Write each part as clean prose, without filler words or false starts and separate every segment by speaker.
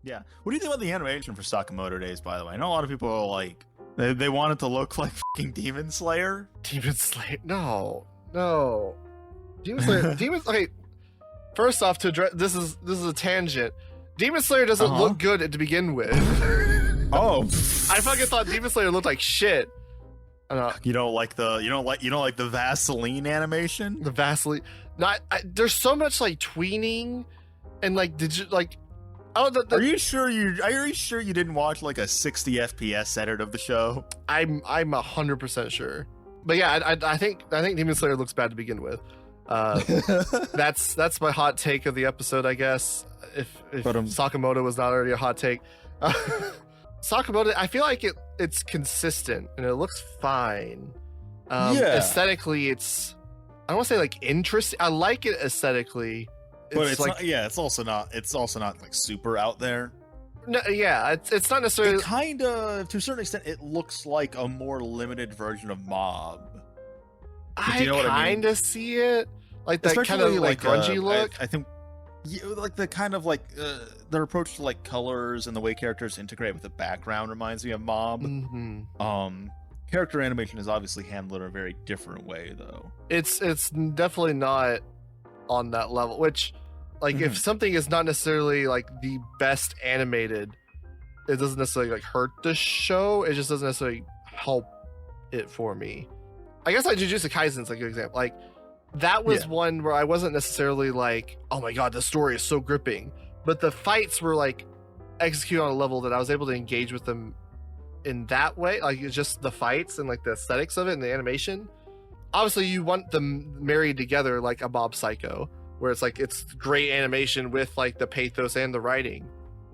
Speaker 1: Yeah. What do you think about the animation for Sakamoto Days, by the way? I know a lot of people are like, they want it to look like fucking Demon Slayer.
Speaker 2: Demon Slayer? No. Demon Slayer. Okay. First off, to address this is a tangent. Demon Slayer doesn't look good to begin with.
Speaker 1: Oh.
Speaker 2: I fucking thought Demon Slayer looked like shit.
Speaker 1: You don't like the Vaseline animation?
Speaker 2: The Vaseline. There's so much like tweening and like
Speaker 1: Are you sure you didn't watch like a 60 FPS edit of the show?
Speaker 2: I'm 100% sure. But yeah, I think Demon Slayer looks bad to begin with. That's my hot take of the episode, I guess. If Sakamoto was not already a hot take. Sakamoto, I feel like it's consistent and it looks fine. Aesthetically, it's, I don't want to say like interesting. I like it aesthetically.
Speaker 1: But it's like, not, yeah, it's also not like super out there.
Speaker 2: No, yeah, it's not necessarily.
Speaker 1: It kind of, to a certain extent, it looks like a more limited version of Mob.
Speaker 2: I kind of see it, like that kind of like grungy look.
Speaker 1: I think, like the kind of like their approach to like colors and the way characters integrate with the background reminds me of Mob.
Speaker 2: Mm-hmm.
Speaker 1: Character animation is obviously handled in a very different way, though.
Speaker 2: It's definitely not on that level. Which, like, if something is not necessarily like the best animated, it doesn't necessarily like hurt the show. It just doesn't necessarily help it for me. I guess like Jujutsu Kaisen's like a good example. Like that was one where I wasn't necessarily like, oh my god, the story is so gripping, but the fights were like executed on a level that I was able to engage with them in that way. Like it's just the fights and like the aesthetics of it and the animation. Obviously, you want them married together like a Mob Psycho, where it's like it's great animation with like the pathos and the writing.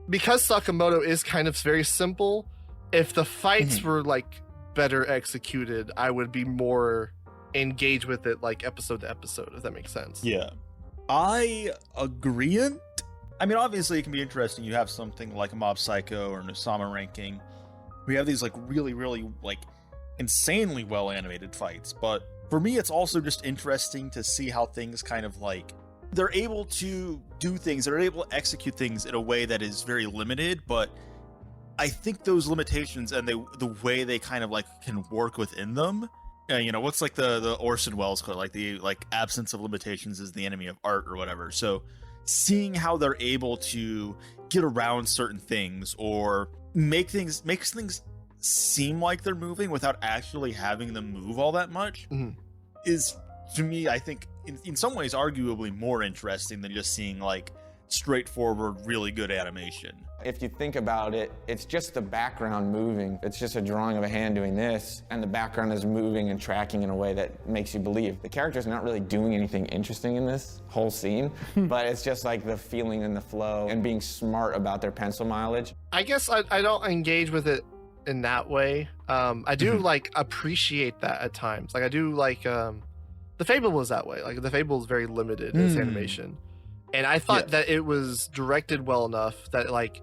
Speaker 2: Because Sakamoto is kind of very simple, if the fights were like better executed, I would be more engaged with it like episode to episode, if that makes sense.
Speaker 1: Yeah, I agree. I mean, obviously it can be interesting. You have something like a Mob Psycho or an Osama ranking. We have these like really, really like insanely well animated fights, but for me it's also just interesting to see how things kind of like they're able to do things, they're able to execute things in a way that is very limited, but I think those limitations and the way they kind of like can work within them, you know, what's like the Orson Welles quote, like the like absence of limitations is the enemy of art or whatever. So seeing how they're able to get around certain things or makes things seem like they're moving without actually having them move all that much is, to me, I think in some ways arguably more interesting than just seeing like straightforward really good animation.
Speaker 3: If you think about it, it's just the background moving. It's just a drawing of a hand doing this, and the background is moving and tracking in a way that makes you believe. The character's not really doing anything interesting in this whole scene, but it's just like the feeling and the flow and being smart about their pencil mileage.
Speaker 2: I guess I don't engage with it in that way. I do like appreciate that at times. Like I do like the Fable was that way. Like the Fable is very limited in its animation. And I thought that it was directed well enough that like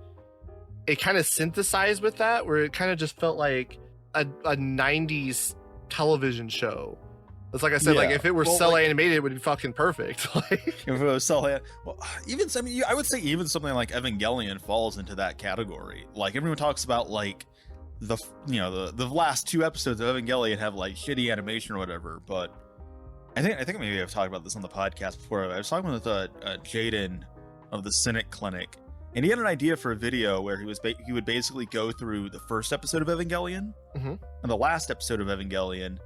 Speaker 2: it kind of synthesized with that, where it kind of just felt like a 90s television show. It's like I said, like if it were cell animated, it would be fucking perfect. Like
Speaker 1: if it was cell, well, even I mean, I would say even something like Evangelion falls into that category. Like everyone talks about like the last 2 episodes of Evangelion have like shitty animation or whatever, but I think maybe I've talked about this on the podcast before. I was talking with Jaden of the Cynic Clinic, and he had an idea for a video where he would basically go through the first episode of Evangelion and the last episode of Evangelion,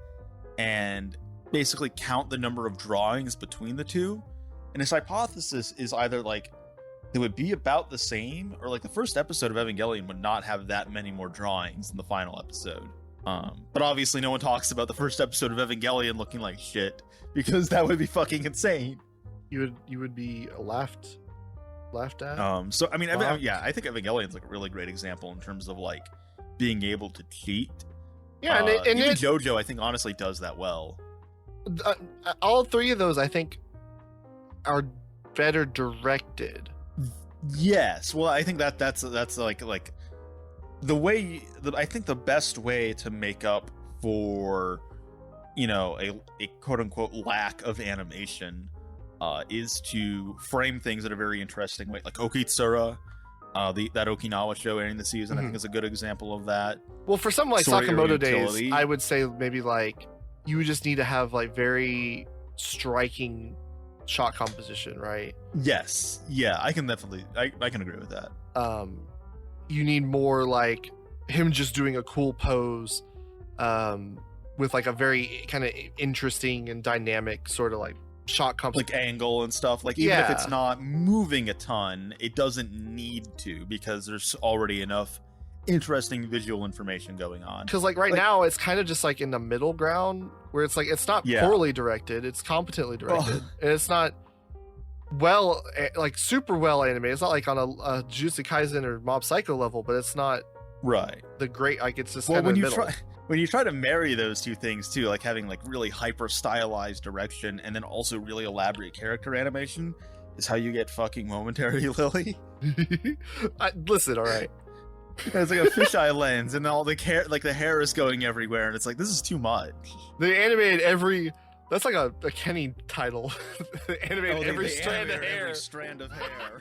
Speaker 1: and basically count the number of drawings between the two. And his hypothesis is either like they would be about the same, or like the first episode of Evangelion would not have that many more drawings than the final episode. But obviously no one talks about the first episode of Evangelion looking like shit, because that would be fucking insane.
Speaker 2: You would be laughed at.
Speaker 1: So I mean, I think Evangelion's like a really great example in terms of like being able to cheat.
Speaker 2: Yeah, and
Speaker 1: even JoJo, I think, honestly does that well.
Speaker 2: All 3 of those, I think, are better directed.
Speaker 1: Yes, well, I think that's like the way that I think the best way to make up for, you know, a quote unquote lack of animation is to frame things in a very interesting way. Like Okitsura That Okinawa show ending the season, I think, is a good example of that.
Speaker 2: Well, for something like
Speaker 1: Story
Speaker 2: Sakamoto Days,
Speaker 1: utility.
Speaker 2: I would say maybe like you would just need to have like very striking shot composition, right?
Speaker 1: Yes. Yeah, I can definitely I can agree with that.
Speaker 2: You need more like him just doing a cool pose with like a very kind of interesting and dynamic sort of like shot composition,
Speaker 1: Like angle and stuff. Like even if it's not moving a ton, it doesn't need to, because there's already enough interesting visual information going on.
Speaker 2: because like right now it's kind of just like in the middle ground where it's like it's not poorly directed, it's competently directed, and it's not like super well animated. It's not like on a Jujutsu Kaisen or Mob Psycho level, but it's not
Speaker 1: right
Speaker 2: the great, like it's just
Speaker 1: well
Speaker 2: kind of middle.
Speaker 1: when you try to marry those two things too, like having like really hyper stylized direction and then also really elaborate character animation, is how you get fucking Momentary Lily.
Speaker 2: Listen, all right.
Speaker 1: It's like a fisheye lens, and all the hair is going everywhere, and it's like, this is too much.
Speaker 2: They animated every. That's like a Kenny title. They animated
Speaker 1: They
Speaker 2: every strand of
Speaker 1: animated
Speaker 2: hair.
Speaker 1: Every strand of hair.